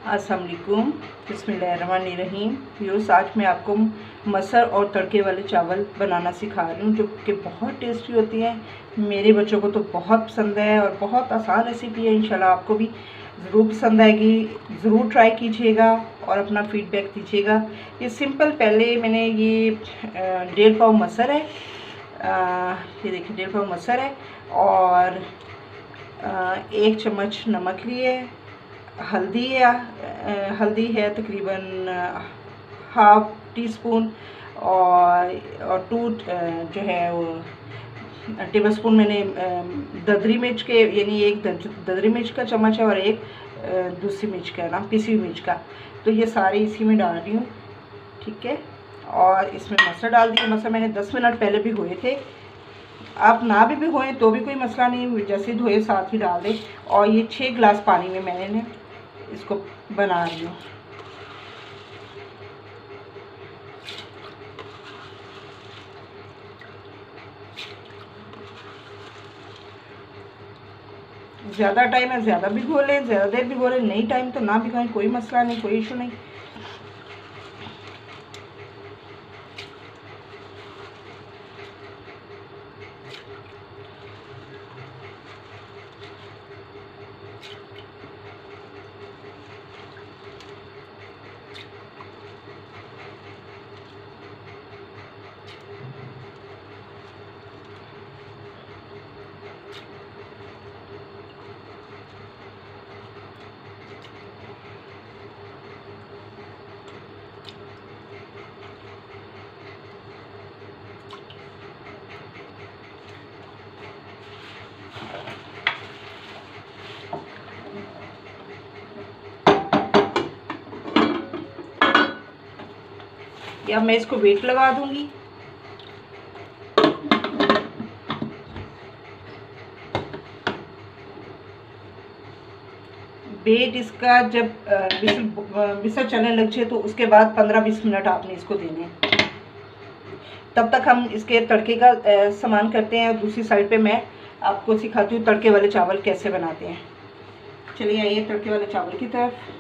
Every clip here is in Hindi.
अस्सलाम वालेकुम, बिस्मिल्लाहिर्रहमानिर्रहीम। व्यूअर्स, आज मैं आपको मसर और तड़के वाले चावल बनाना सिखा रही हूँ जो कि बहुत टेस्टी होती हैं। मेरे बच्चों को तो बहुत पसंद है और बहुत आसान रेसिपी है। इंशाल्लाह आपको भी ज़रूर पसंद आएगी। ज़रूर ट्राई कीजिएगा और अपना फीडबैक दीजिएगा। ये सिंपल, पहले मैंने ये 1.5 पाव मसर है, ये देखिए 1.5 पाव मसर है और 1 चम्मच नमक लिए, हल्दी है तकरीबन हाफ टी स्पून और 2 जो है वो टेबल स्पून मैंने ददरी मिर्च के, यानी एक ददरी मिर्च का चम्मच है और एक दूसरी मिर्च का ना, पिसी हुई मिर्च का। तो ये सारे इसी में डाल रही हूँ, ठीक है। और इसमें मसर डाल दिए। मसर मैंने 10 मिनट पहले भी धोए थे। आप ना भी भिगोएं तो भी कोई मसला नहीं, जैसे धोए साथ ही डाल दें। और ये 6 गिलास पानी में मैंने इसको बना रही हूँ। ज़्यादा टाइम है ज़्यादा भिगो लें, ज़्यादा देर भिगो लें, नहीं टाइम तो ना भिगोएं, कोई मसला नहीं, कोई इशू नहीं। या मैं इसको वेट लगा दूंगी। वेट इसका जब विसल चलने लग जाए तो उसके बाद 15-20 मिनट आपने इसको देने हैं। तब तक हम इसके तड़के का सामान करते हैं। दूसरी साइड पे मैं आपको सिखाती हूँ तड़के वाले चावल कैसे बनाते हैं। चलिए आइए तड़के वाले चावल की तरफ।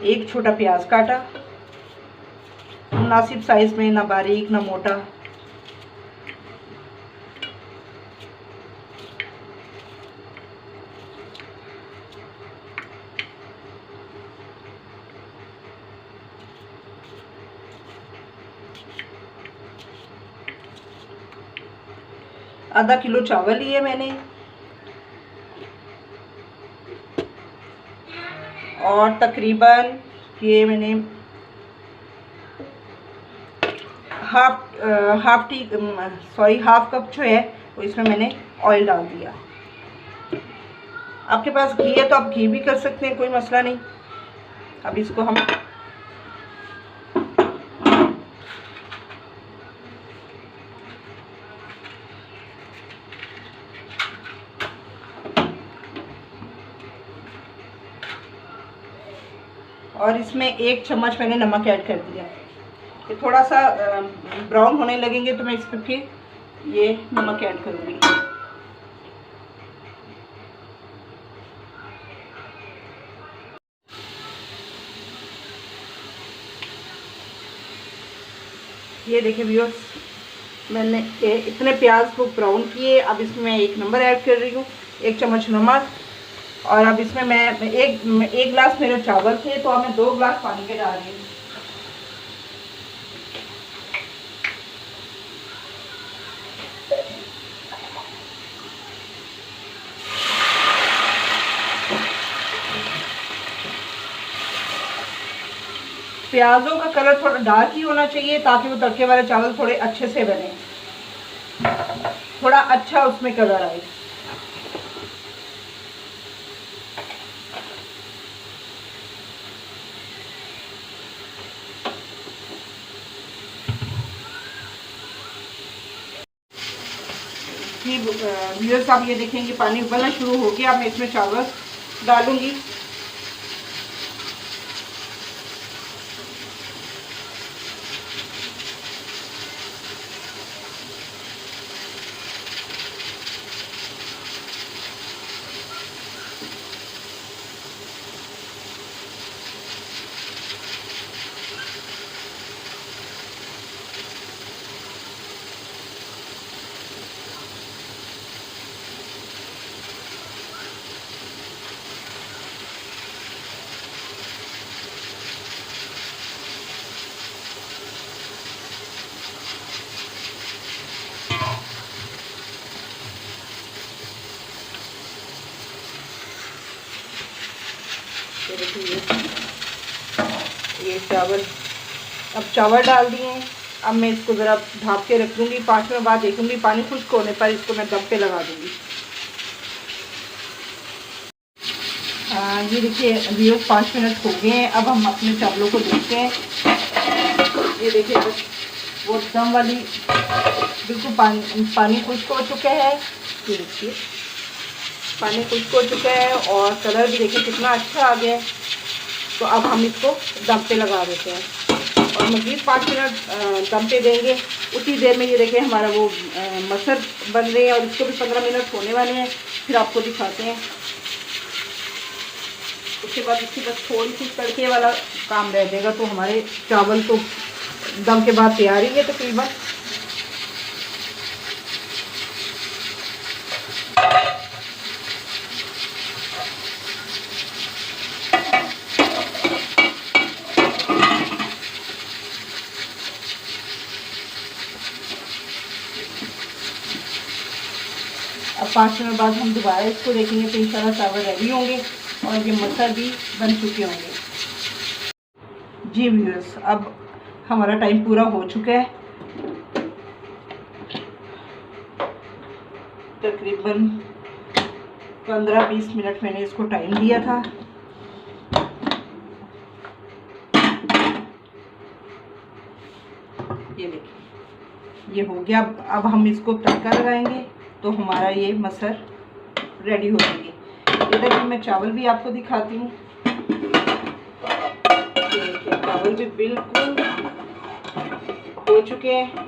एक छोटा प्याज काटा मुनासिब साइज में, ना बारीक ना मोटा। आधा किलो चावल लिए मैंने और तकरीबन ये मैंने हाफ कप जो है वो इसमें मैंने ऑयल डाल दिया। आपके पास घी है तो आप घी भी कर सकते हैं, कोई मसला नहीं। अब इसको हम और इसमें 1 चम्मच मैंने नमक ऐड कर दिया। ये थोड़ा सा ब्राउन होने लगेंगे तो मैं इसमें फिर ये नमक ऐड करूँगी। ये देखिए व्यूअर्स, मैंने इतने प्याज को ब्राउन किए। अब इसमें मैं 1 नंबर ऐड कर रही हूँ, 1 चम्मच नमक। और अब इसमें मैं एक गिलास मेरे चावल थे तो अब मैं 2 गिलास पानी के डाल रही हूँ। प्याज़ों का कलर थोड़ा डार्क ही होना चाहिए ताकि वो तड़के वाले चावल थोड़े अच्छे से बने, थोड़ा अच्छा उसमें कलर आए। व्यूअर्स, आप ये देखेंगे पानी उबलना शुरू हो गया। मैं इसमें चावल डालूंगी। ये देखिए ये चावल, अब चावल डाल दिए हैं। अब मैं इसको ज़रा ढाँप के रख दूँगी, 5 मिनट बाद देखूँगी, पानी खुश्क होने पर इसको मैं दम पे लगा दूँगी। ये देखिए व्यूअर्स 5 मिनट हो गए हैं। अब हम अपने चावलों को देखते हैं। ये देखिए बस वो दम वाली बिल्कुल पानी खुश्क हो चुका है। ये देखिए पानी खुश्क हो चुका है और कलर भी देखिए कितना अच्छा आ गया है। तो अब हम इसको दम पे लगा देते हैं और मज़ीद 5 मिनट दम पे देंगे। उसी देर में ये देखिए हमारा वो मसर बन रहे हैं और इसको भी 15 मिनट होने वाले हैं, फिर आपको दिखाते हैं। उसके बाद इसकी बस थोड़ी सी तड़के वाला काम रह जाएगा, तो हमारे चावल तो दम के बाद तैयार ही है तकरीबन। अब 5 मिनट बाद हम दोबारा इसको देखेंगे तो इंशाल्लाह चावल रेडी होंगे और ये मटर भी बन चुके होंगे। जी व्यूअर्स, अब हमारा टाइम पूरा हो चुका है। तकरीबन 15-20 मिनट मैंने इसको टाइम दिया था। ये देखिए ये हो गया। अब हम इसको तड़का लगाएंगे तो हमारा ये मसर रेडी हो जाएगी। इधर भी मैं चावल भी आपको दिखाती हूँ। चावल भी बिल्कुल हो चुके हैं।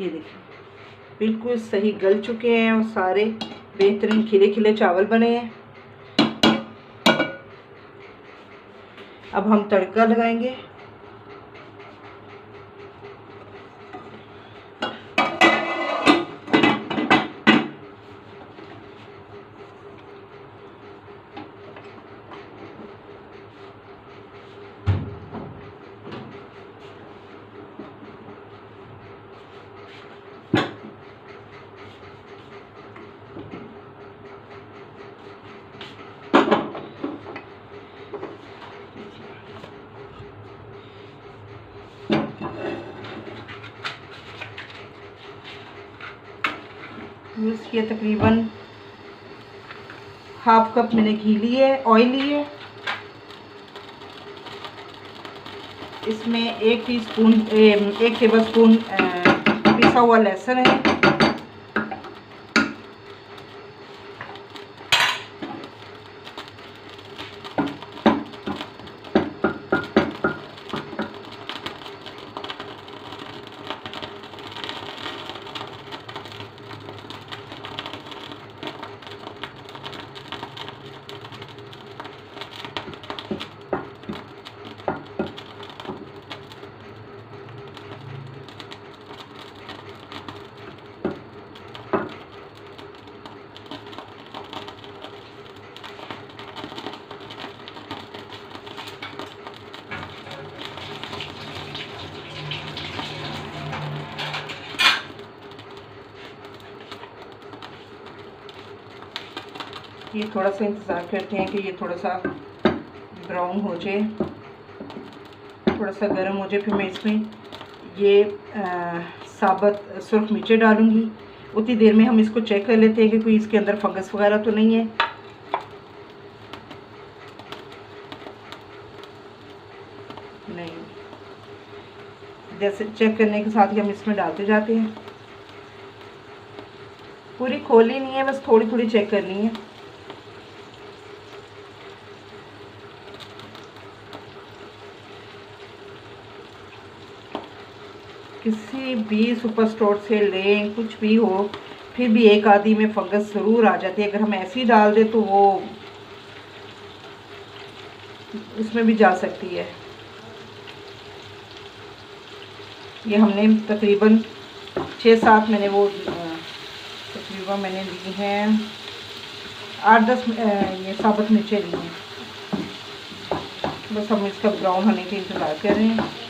ये देखिए बिल्कुल सही गल चुके हैं और सारे बेहतरीन खिले खिले चावल बने हैं। अब हम तड़का लगाएंगे। यूज़ किया तकरीबन हाफ कप मैंने घी लिए, ऑयल लिए। इसमें 1 टेबलस्पून पिसा हुआ लहसुन है। ये थोड़ा सा इंतज़ार करते हैं कि ये थोड़ा सा ब्राउन हो जाए, थोड़ा सा गर्म हो जाए। फिर मैं इसमें ये साबुत सुर्ख मिर्चें डालूँगी। उतनी देर में हम इसको चेक कर लेते हैं कि कोई इसके अंदर फंगस वगैरह तो नहीं है। नहीं, जैसे चेक करने के साथ ही हम इसमें डालते जाते हैं। पूरी खोली नहीं है, बस थोड़ी थोड़ी चेक करनी है। किसी भी सुपर स्टोर से लें, कुछ भी हो, फिर भी एक आधी में फंगस ज़रूर आ जाती है। अगर हम ऐसे ही डाल दें तो वो उसमें भी जा सकती है। ये हमने तकरीबन 6-7 मैंने वो तकरीबन मैंने ली हैं 8-10 ये साबुत मिर्चें ली हैं। बस हम इसका ब्राउन होने के इंतज़ार कर रहे हैं।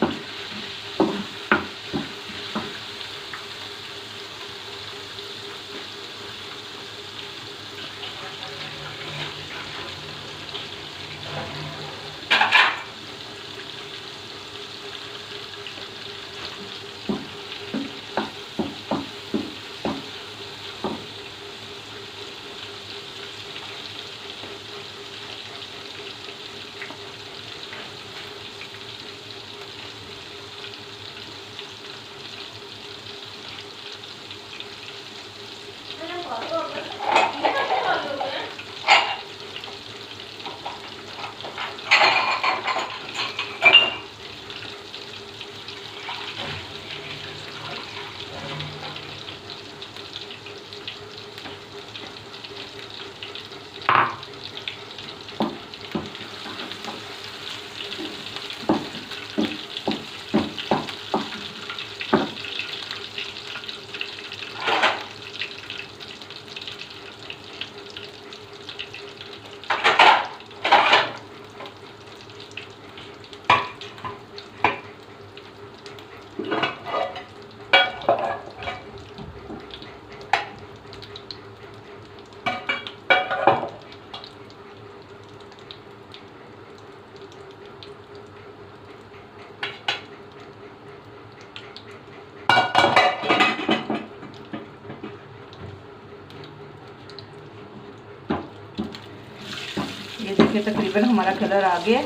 ये देखिए तकरीबन हमारा कलर आ गया,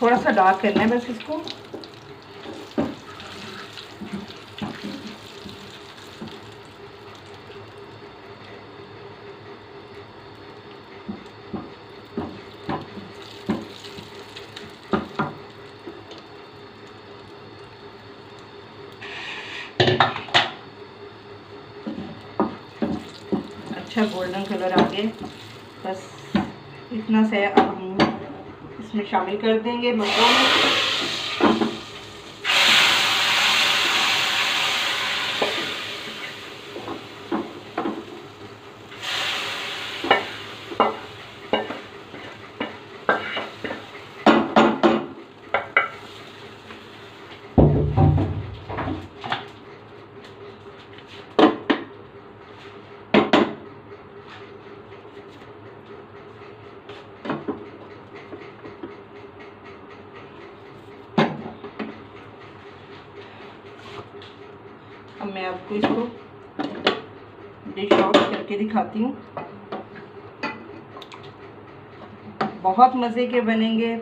थोड़ा सा डार्क करना है बस इसको। अच्छा गोल्डन कलर आ गया, बस इतना से अब हम इसमें शामिल कर देंगे मसालों। अब मैं आपको इसको डिश आउट करके दिखाती हूँ। बहुत मज़े के बनेंगे।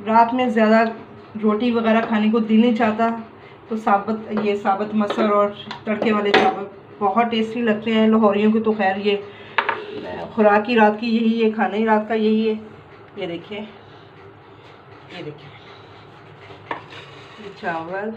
रात में ज़्यादा रोटी वगैरह खाने को दिल नहीं चाहता, तो साबुत मसर और तड़के वाले चावल बहुत टेस्टी लगते हैं। लाहौरियों को तो खैर ये खुराक ही रात की यही है, खाना ही रात का यही है। ये देखिए, ये देखिए ये चावल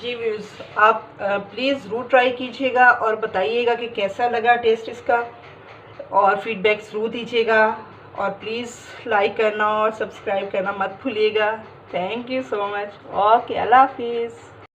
जी व्यूज़, आप प्लीज़ ज़रूर ट्राई कीजिएगा और बताइएगा कि कैसा लगा टेस्ट इसका, और फीडबैक ज़रूर दीजिएगा। और प्लीज़ लाइक करना और सब्सक्राइब करना मत भूलिएगा। Thank you so much. Okay, अल्लाह हाफिज़।